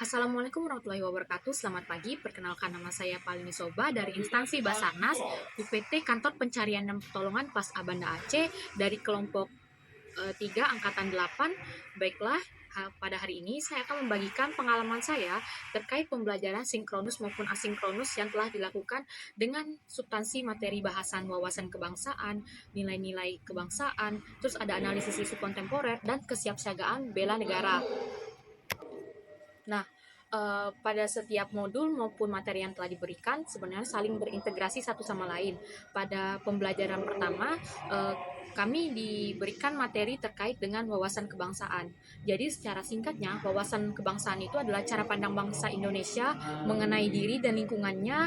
Assalamualaikum warahmatullahi wabarakatuh. Selamat pagi. Perkenalkan, nama saya Palini Soba dari instansi Basarnas UPT Kantor Pencarian dan Pertolongan Pas Banda Aceh dari kelompok 3 angkatan 8. Baiklah, pada hari ini saya akan membagikan pengalaman saya terkait pembelajaran sinkronus maupun asinkronus yang telah dilakukan dengan substansi materi bahasan wawasan kebangsaan, nilai-nilai kebangsaan, terus ada analisis isu kontemporer dan kesiapsiagaan bela negara. Nah, pada setiap modul maupun materi yang telah diberikan sebenarnya saling berintegrasi satu sama lain. Pada pembelajaran pertama, kami diberikan materi terkait dengan wawasan kebangsaan. Jadi secara singkatnya, wawasan kebangsaan itu adalah cara pandang bangsa Indonesia mengenai diri dan lingkungannya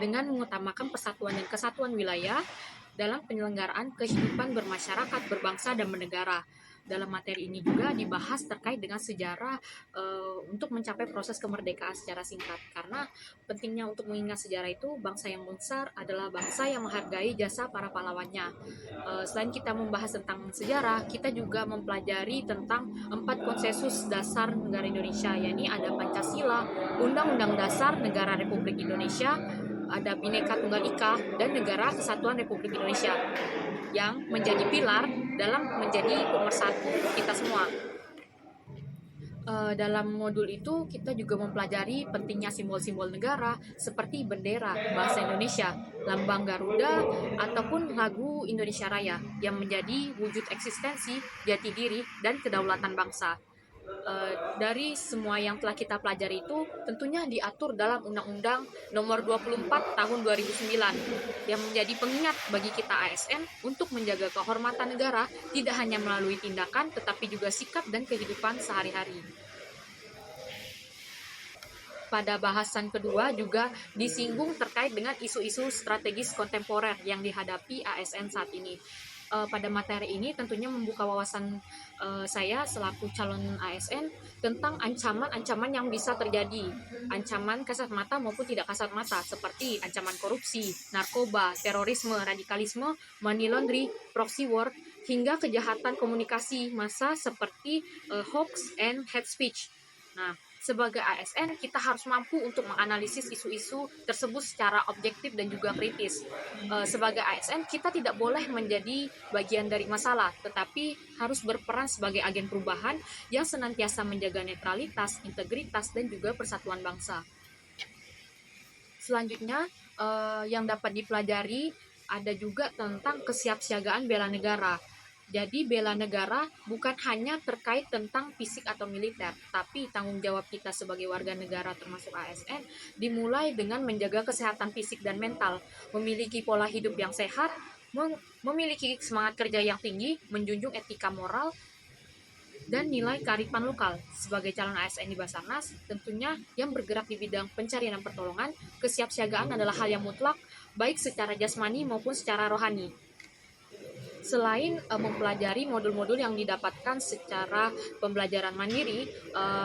dengan mengutamakan persatuan dan kesatuan wilayah dalam penyelenggaraan kehidupan bermasyarakat, berbangsa, dan bernegara. Dalam materi ini juga dibahas terkait dengan sejarah untuk mencapai proses kemerdekaan secara singkat. Karena pentingnya untuk mengingat sejarah itu, bangsa yang besar adalah bangsa yang menghargai jasa para pahlawannya. Selain kita membahas tentang sejarah, kita juga mempelajari tentang 4 konsensus dasar negara Indonesia, yakni ada Pancasila, Undang-Undang Dasar Negara Republik Indonesia, ada Bhinneka Tunggal Ika, dan Negara Kesatuan Republik Indonesia yang menjadi pilar dalam menjadi pemersatu kita semua. Dalam modul itu kita juga mempelajari pentingnya simbol-simbol negara seperti bendera, bahasa Indonesia, lambang Garuda, ataupun lagu Indonesia Raya yang menjadi wujud eksistensi, jati diri, dan kedaulatan bangsa. Dari semua yang telah kita pelajari itu tentunya diatur dalam Undang-Undang Nomor 24 Tahun 2009 yang menjadi pengingat bagi kita ASN untuk menjaga kehormatan negara tidak hanya melalui tindakan tetapi juga sikap dan kehidupan sehari-hari. Pada bahasan kedua juga disinggung terkait dengan isu-isu strategis kontemporer yang dihadapi ASN saat ini. Pada materi ini tentunya membuka wawasan saya selaku calon ASN tentang ancaman-ancaman yang bisa terjadi, ancaman kasat mata maupun tidak kasat mata seperti ancaman korupsi, narkoba, terorisme, radikalisme, money laundering, proxy war, hingga kejahatan komunikasi massa seperti hoax and hate speech. Nah, sebagai ASN, kita harus mampu untuk menganalisis isu-isu tersebut secara objektif dan juga kritis. Sebagai ASN, kita tidak boleh menjadi bagian dari masalah, tetapi harus berperan sebagai agen perubahan yang senantiasa menjaga netralitas, integritas, dan juga persatuan bangsa. Selanjutnya, yang dapat dipelajari ada juga tentang kesiapsiagaan bela negara. Jadi bela negara bukan hanya terkait tentang fisik atau militer, tapi tanggung jawab kita sebagai warga negara termasuk ASN dimulai dengan menjaga kesehatan fisik dan mental, memiliki pola hidup yang sehat, memiliki semangat kerja yang tinggi, menjunjung etika moral, dan nilai kearifan lokal. Sebagai calon ASN di Basarnas, tentunya yang bergerak di bidang pencarian dan pertolongan, kesiapsiagaan adalah hal yang mutlak, baik secara jasmani maupun secara rohani. Selain mempelajari modul-modul yang didapatkan secara pembelajaran mandiri,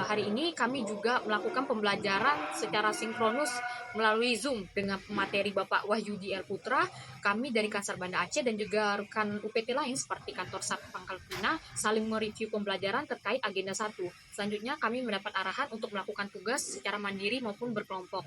hari ini kami juga melakukan pembelajaran secara sinkronus melalui Zoom dengan materi Bapak Wahyudi L. Putra, kami dari Kansar Banda Aceh dan juga rekan UPT lain seperti kantor SAP Pangkal Pinang saling mereview pembelajaran terkait agenda 1. Selanjutnya kami mendapat arahan untuk melakukan tugas secara mandiri maupun berkelompok.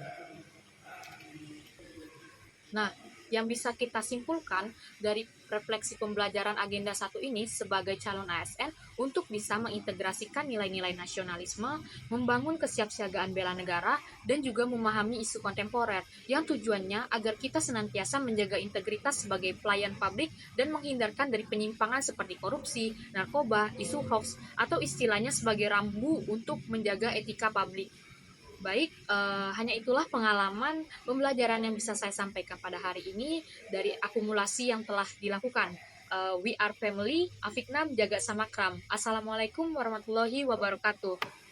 Nah, yang bisa kita simpulkan dari refleksi pembelajaran agenda 1 ini sebagai calon ASN untuk bisa mengintegrasikan nilai-nilai nasionalisme, membangun kesiapsiagaan bela negara, dan juga memahami isu kontemporer yang tujuannya agar kita senantiasa menjaga integritas sebagai pelayan publik dan menghindarkan dari penyimpangan seperti korupsi, narkoba, isu hoax, atau istilahnya sebagai rambu untuk menjaga etika publik. Baik, hanya itulah pengalaman pembelajaran yang bisa saya sampaikan pada hari ini dari akumulasi yang telah dilakukan. We are family, Afiknam, jaga samakram. Assalamualaikum warahmatullahi wabarakatuh.